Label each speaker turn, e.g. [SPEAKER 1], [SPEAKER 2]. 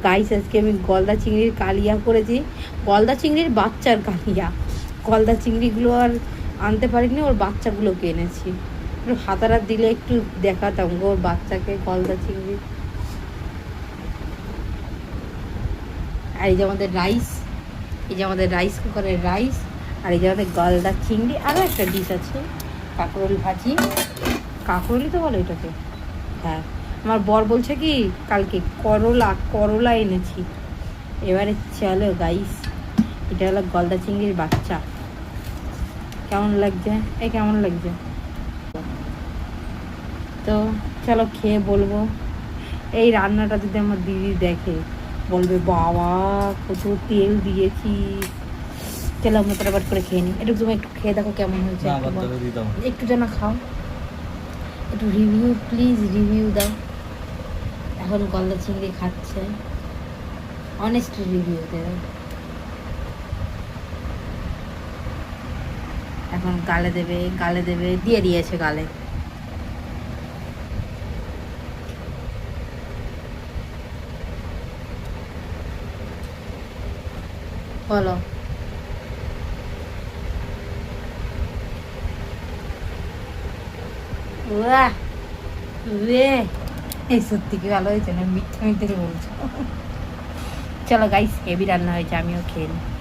[SPEAKER 1] Guys আজকে আমি গলদা চিংড়ির কালিয়া করেছি, গলদা চিংড়ির বাচ্চার কালিয়া। গলদা চিংড়িগুলো আর আনতে পারিনি, ওর বাচ্চাগুলোকে এনেছি। একটু হাতারা দিলে একটু দেখাতাম গো ওর বাচ্চাকে গলদা চিংড়ি। আর এই যে আমাদের রাইস, এই যে আমাদের রাইস কুকারের রাইস, আর এই যে আমাদের গলদা চিংড়ি। আরও একটা ডিশ আছে, কাঁকরোল ভাজি। কাঁকরোলই তো বলো এটাকে। হ্যাঁ, আমার বর বলছে কি কালকে করলা এনেছি। এবারে চলো গাইস, এটা হলো গলদা চিংড়ির বাচ্চা। কেমন লাগছে? কেমন লাগছে? তো চলো খেয়ে বলবো। এই রান্নাটা যদি আমার দিদি দেখে বলবে বাবা কত তেল দিয়েছি। চলো আমরা তারপর করে খেয়ে নিই। একটু তুমি একটু খেয়ে দেখো কেমন হয়েছে, একটু যেন খাও, একটু রিভিউ প্লিজ, রিভিউ দাও। এখন গলদা চিংড়ি খাচ্ছে, অনেস্ট রিভিউ দেবে। এখন গালে দেবে, গালে দেবে, দিয়ে দিয়েছে গালে। বলো। বাহ রে, এই সত্যি কি ভালো হয়েছে না? মিথ্যা মিথ্যে বলছো। চলো গাইস, হেভি রান্না হয়েছে, আমিও খেয়ে নিই।